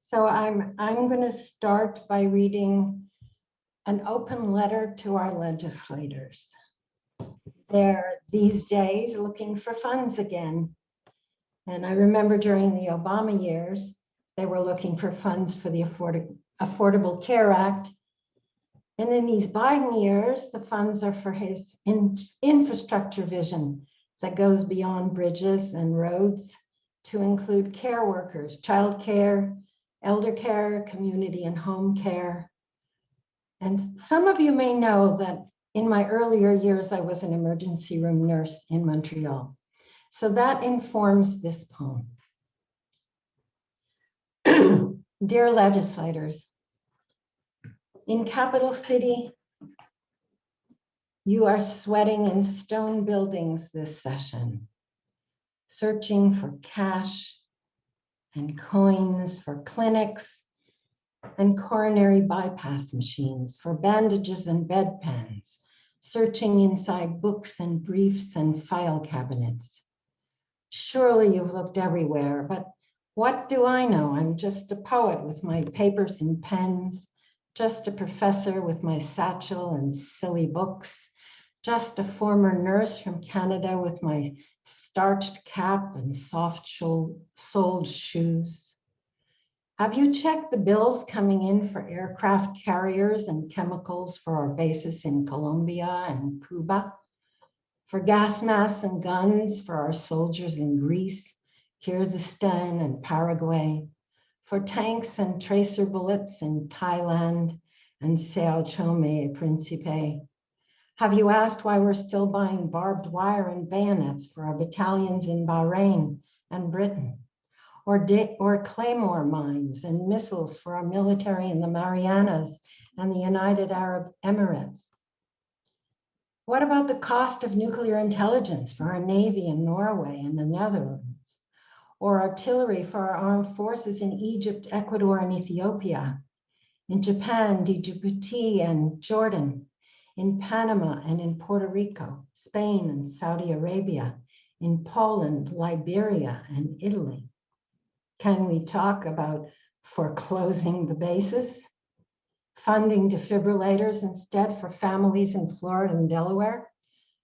So I'm going to start by reading an open letter to our legislators. They're these days looking for funds again. And I remember during the Obama years, they were looking for funds for the Affordable Care Act. And in these Biden years, the funds are for his infrastructure vision that goes beyond bridges and roads to include care workers, child care, elder care, community and home care. And some of you may know that in my earlier years, I was an emergency room nurse in Montreal. So that informs this poem. Dear legislators, in Capital City, you are sweating in stone buildings this session, searching for cash and coins for clinics and coronary bypass machines, for bandages and bedpans, searching inside books and briefs and file cabinets. Surely you've looked everywhere, but what do I know? I'm just a poet with my papers and pens, just a professor with my satchel and silly books, just a former nurse from Canada with my starched cap and soft-soled shoes. Have you checked the bills coming in for aircraft carriers and chemicals for our bases in Colombia and Cuba? For gas masks and guns for our soldiers in Greece, Kyrgyzstan and Paraguay, for tanks and tracer bullets in Thailand and Sao Tome and Principe? Have you asked why we're still buying barbed wire and bayonets for our battalions in Bahrain and Britain? Or claymore mines and missiles for our military in the Marianas and the United Arab Emirates? What about the cost of nuclear intelligence for our Navy in Norway and the Netherlands? Or artillery for our armed forces in Egypt, Ecuador, and Ethiopia, in Japan, Djibouti, and Jordan, in Panama and in Puerto Rico, Spain and Saudi Arabia, in Poland, Liberia, and Italy? Can we talk about foreclosing the bases? Funding defibrillators instead for families in Florida and Delaware?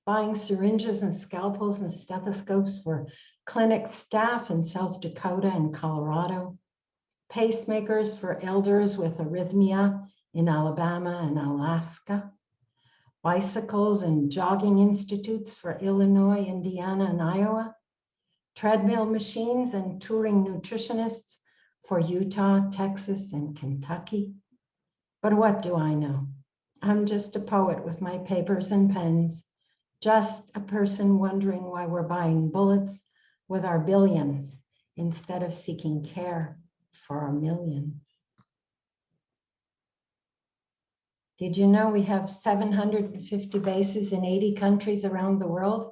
Buying syringes and scalpels and stethoscopes for clinic staff in South Dakota and Colorado? Pacemakers for elders with arrhythmia in Alabama and Alaska? Bicycles and jogging institutes for Illinois, Indiana, and Iowa? Treadmill machines and touring nutritionists for Utah, Texas, and Kentucky? But what do I know? I'm just a poet with my papers and pens, just a person wondering why we're buying bullets with our billions instead of seeking care for our millions. Did you know we have 750 bases in 80 countries around the world?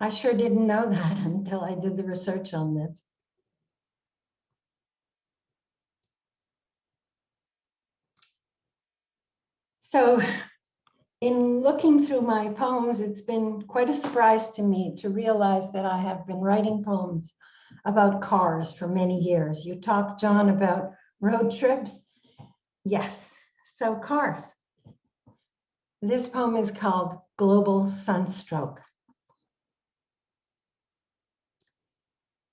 I sure didn't know that until I did the research on this. So in looking through my poems, it's been quite a surprise to me to realize that I have been writing poems about cars for many years. You talked, John, about road trips. Yes, so cars. This poem is called Global Sunstroke.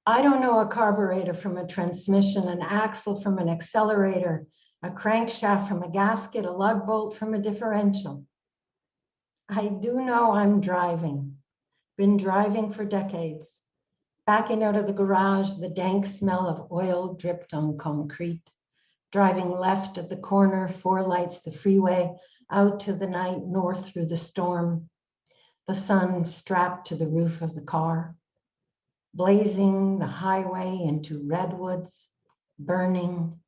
I don't know a carburetor from a transmission, an axle from an accelerator, a crankshaft from a gasket, a lug bolt from a differential. I do know I'm driving, been driving for decades, backing out of the garage, the dank smell of oil dripped on concrete, driving left at the corner, 4 lights the freeway, out to the night, north through the storm, the sun strapped to the roof of the car, blazing the highway into redwoods, burning,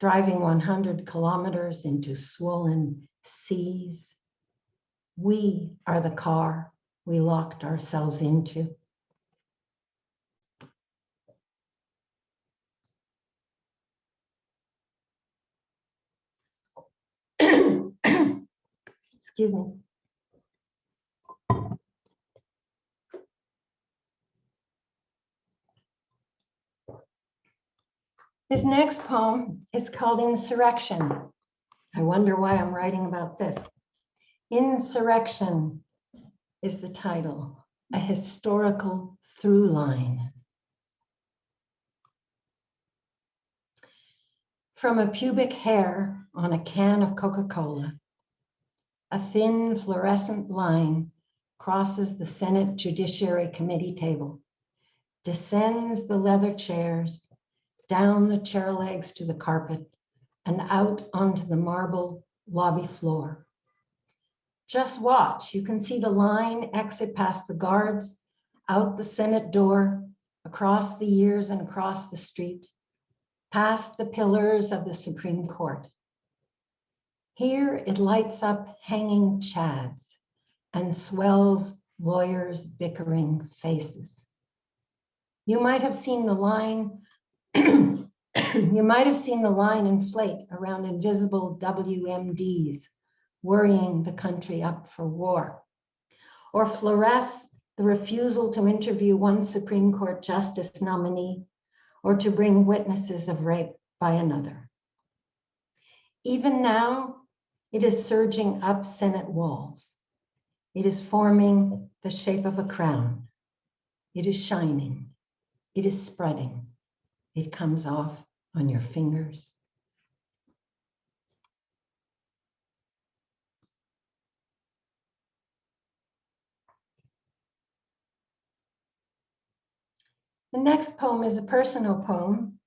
driving 100 kilometers into swollen seas. We are the car we locked ourselves into. Excuse me. His next poem is called Insurrection. I wonder why I'm writing about this. Insurrection is the title, a historical through line. From a pubic hair on a can of Coca-Cola, a thin fluorescent line crosses the Senate Judiciary Committee table, descends the leather chairs, down the chair legs to the carpet, and out onto the marble lobby floor. Just watch, you can see the line exit past the guards, out the Senate door, across the years and across the street, past the pillars of the Supreme Court. Here it lights up hanging chads and swells lawyers' bickering faces. You might have seen the line you might have seen the line inflate around invisible WMDs, worrying the country up for war, or fluoresce the refusal to interview one Supreme Court justice nominee, or to bring witnesses of rape by another. Even now, it is surging up Senate walls. It is forming the shape of a crown. It is shining. It is spreading. It comes off on your fingers. The next poem is a personal poem.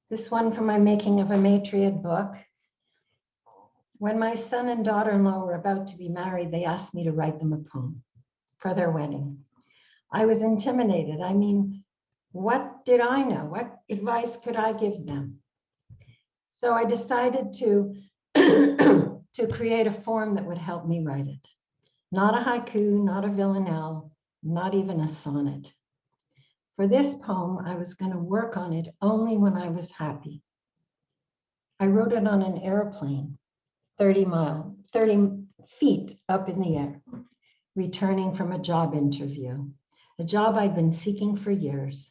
This one from my Making of a Matriad book. When my son and daughter-in-law were about to be married, they asked me to write them a poem for their wedding. I was intimidated. I mean, what did I know? What advice could I give them? So I decided to, to create a form that would help me write it. Not a haiku, not a villanelle, not even a sonnet. For this poem, I was going to work on it only when I was happy. I wrote it on an airplane, 30 feet up in the air, returning from a job interview, a job I'd been seeking for years.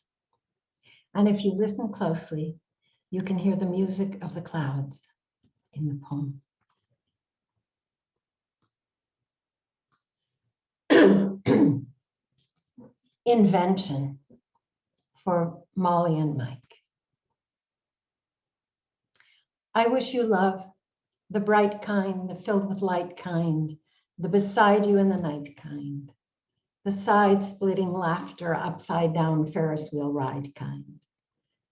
And if you listen closely, you can hear the music of the clouds in the poem. Invention for Molly and Mike. I wish you love, the bright kind, the filled with light kind, the beside you in the night kind, the side-splitting laughter, upside-down Ferris wheel ride kind,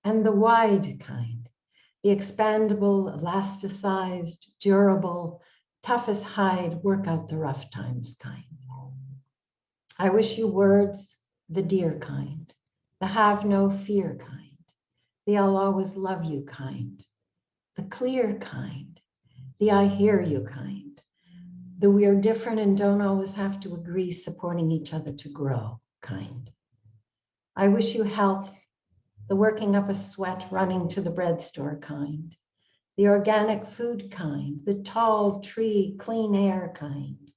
and the wide kind, the expandable, elasticized, durable, tough as hide, work out the rough times kind. I wish you words, the dear kind, the have no fear kind, the I'll always love you kind, the clear kind, the I hear you kind, the we are different and don't always have to agree, supporting each other to grow kind. I wish you health, the working up a sweat, running to the bread store kind, the organic food kind, the tall tree, clean air kind,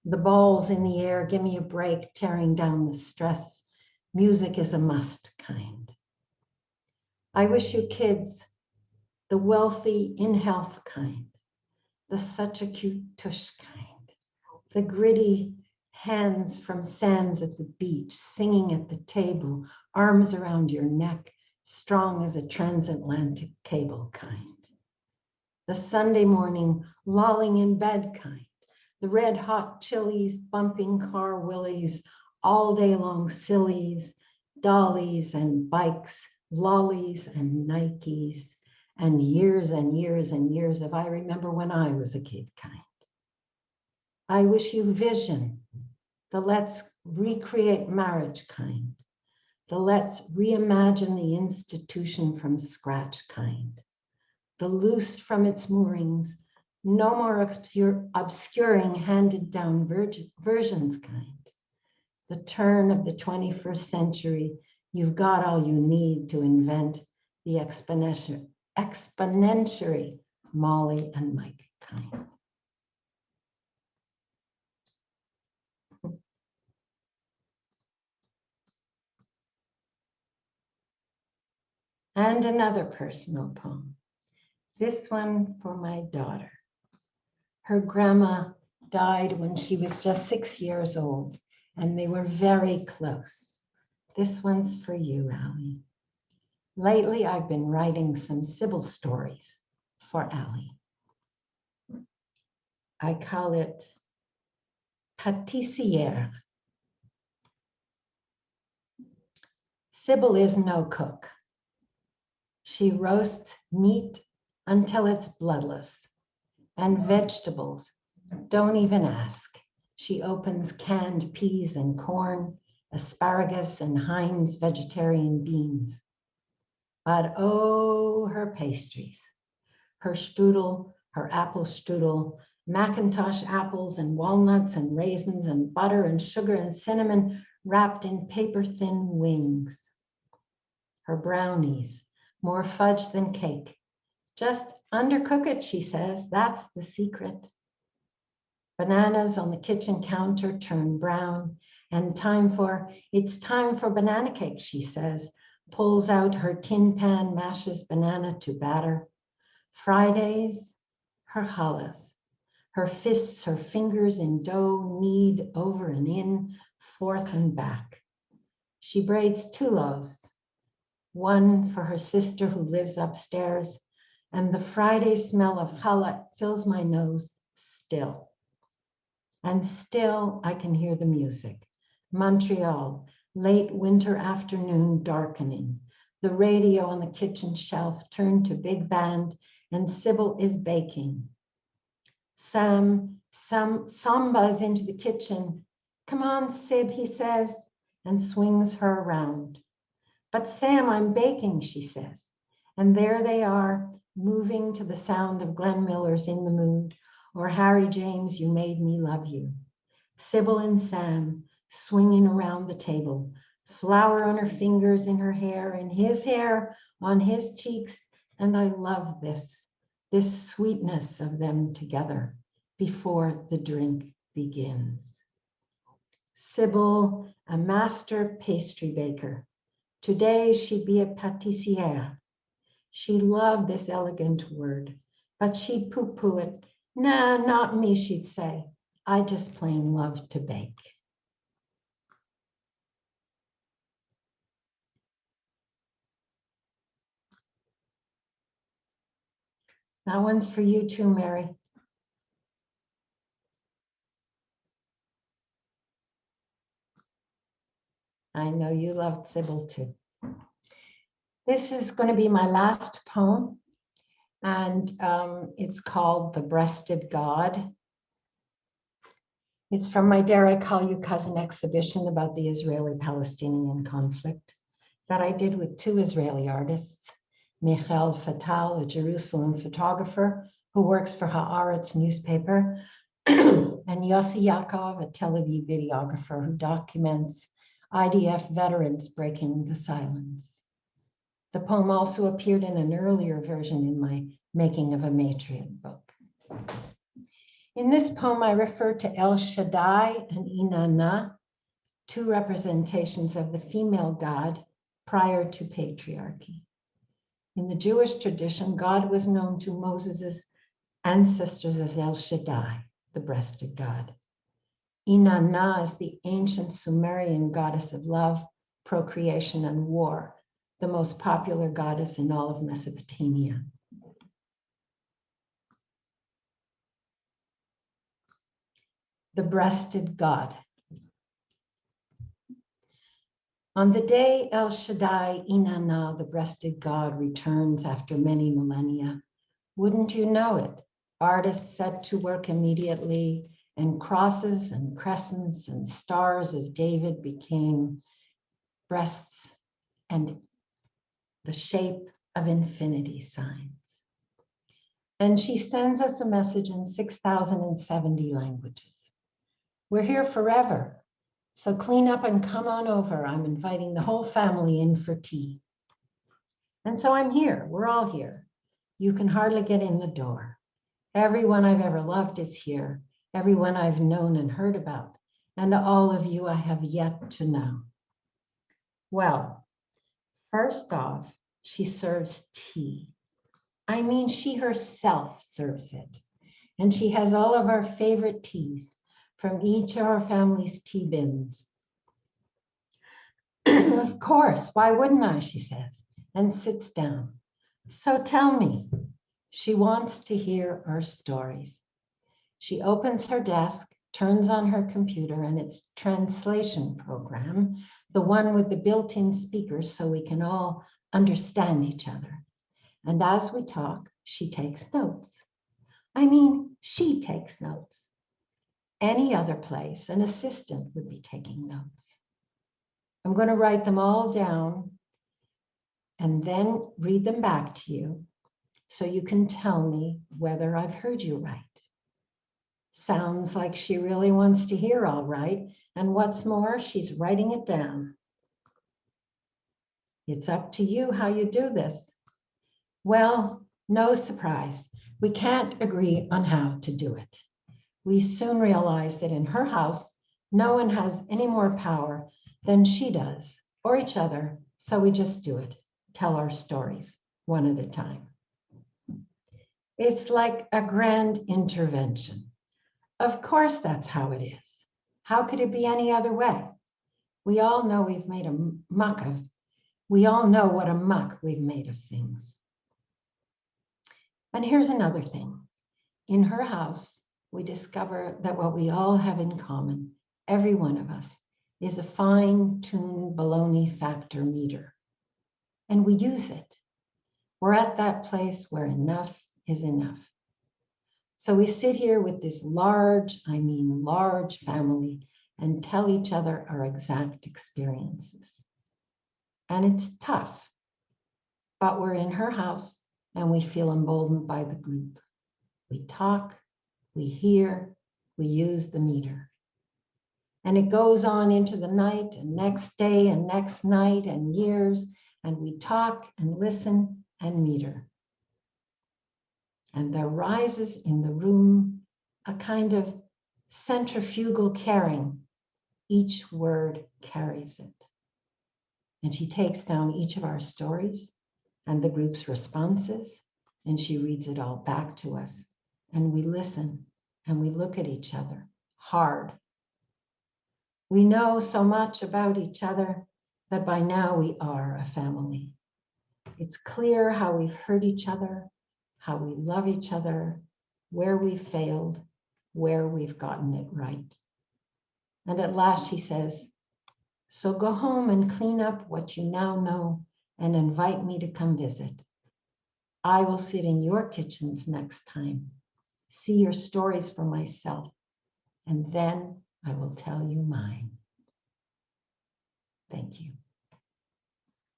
the balls in the air, give me a break, tearing down the stress, music is a must kind. I wish you kids, the wealthy in health kind, the such a cute tush kind, the gritty hands from sands at the beach, singing at the table, arms around your neck, strong as a transatlantic cable kind. The Sunday morning lolling in bed kind, the red hot chilies, bumping car willies, all day long sillies, dollies and bikes, lollies and Nikes, and years and years and years of I remember when I was a kid kind. I wish you vision, the let's recreate marriage kind, the let's reimagine the institution from scratch kind, the loosed from its moorings, no more obscuring handed down versions kind, the turn of the 21st century, you've got all you need to invent the exponentiary Molly and Mike kind. And another personal poem. This one for my daughter. Her grandma died when she was just 6 years old, and they were very close. This one's for you, Allie. Lately, I've been writing some Sybil stories for Allie. I call it Pâtissière. Sybil is no cook. She roasts meat until it's bloodless, and vegetables, don't even ask. She opens canned peas and corn, asparagus and Heinz vegetarian beans. But oh, her pastries, her strudel, her apple strudel, Macintosh apples and walnuts and raisins and butter and sugar and cinnamon wrapped in paper-thin wings. Her brownies, more fudge than cake. Just undercook it, she says. That's the secret. Bananas on the kitchen counter turn brown, and it's time for banana cake, she says, pulls out her tin pan, mashes banana to batter. Fridays, her challahs, her fists, her fingers in dough, knead over and in, forth and back. She braids 2 loaves, one for her sister who lives upstairs, and the Friday smell of challah fills my nose still. And still I can hear the music. Montreal, late winter afternoon darkening. The radio on the kitchen shelf turned to big band, and Sybil is baking. Samba's into the kitchen. Come on, Sib, he says, and swings her around. But Sam, I'm baking, she says. And there they are, moving to the sound of Glenn Miller's In the Mood, or Harry James' You Made Me Love You. Sybil and Sam swinging around the table, flour on her fingers, in her hair, in his hair, on his cheeks. And I love this sweetness of them together before the drink begins. Sybil, a master pastry baker. Today she'd be a pâtissière. She loved this elegant word, but she'd poo-poo it. Nah, not me, she'd say. I just plain love to bake. That one's for you too, Mary. I know you loved Sybil too. This is going to be my last poem, and it's called The Breasted God. It's from my Dare I Call You Cousin exhibition about the Israeli-Palestinian conflict that I did with 2 Israeli artists, Michael Fatal, a Jerusalem photographer who works for Haaretz newspaper, and Yossi Yaakov, a Tel Aviv videographer who documents IDF veterans breaking the silence. The poem also appeared in an earlier version in my Making of a Matriot book. In this poem, I refer to El Shaddai and Inanna, 2 representations of the female God prior to patriarchy. In the Jewish tradition, God was known to Moses' ancestors as El Shaddai, the breasted God. Inanna is the ancient Sumerian goddess of love, procreation, and war, the most popular goddess in all of Mesopotamia. The breasted God. On the day El Shaddai Inanna, the breasted God, returns after many millennia, wouldn't you know it? Artists set to work immediately, and crosses and crescents and stars of David became breasts and the shape of infinity signs. And she sends us a message in 6,070 languages. We're here forever, so clean up and come on over. I'm inviting the whole family in for tea. And so I'm here, we're all here. You can hardly get in the door. Everyone I've ever loved is here, everyone I've known and heard about, and all of you I have yet to know. Well, first off, she serves tea. I mean, she herself serves it. And she has all of our favorite teas from each of our family's tea bins. Of course, why wouldn't I, she says, and sits down. So tell me, she wants to hear our stories. She opens her desk, turns on her computer and its translation program, the one with the built-in speakers so we can all understand each other. And as we talk, she takes notes. I mean, she takes notes. Any other place, an assistant would be taking notes. I'm going to write them all down and then read them back to you so you can tell me whether I've heard you right. Sounds like she really wants to hear all right. And what's more, she's writing it down. It's up to you how you do this. Well, no surprise. We can't agree on how to do it. We soon realized that in her house, no one has any more power than she does, or each other, so we just do it, tell our stories one at a time. It's like a grand intervention. Of course, that's how it is. How could it be any other way? We all know we've made a muck of, we all know what a muck we've made of things. And here's another thing. In her house, we discover that what we all have in common, every one of us, is a fine-tuned baloney factor meter. And we use it. We're at that place where enough is enough. So we sit here with this large, I mean large family and tell each other our exact experiences. And it's tough, but we're in her house and we feel emboldened by the group. We talk, we hear, we use the meter. And it goes on into the night and next day and next night and years, and we talk and listen and meter. And there rises in the room a kind of centrifugal caring. Each word carries it. And she takes down each of our stories and the group's responses, and she reads it all back to us. And we listen and we look at each other hard. We know so much about each other that by now we are a family. It's clear how we've hurt each other, how we love each other, where we've failed, where we've gotten it right. And at last she says, so go home and clean up what you now know and invite me to come visit. I will sit in your kitchens next time, see your stories for myself, and then I will tell you mine. Thank you.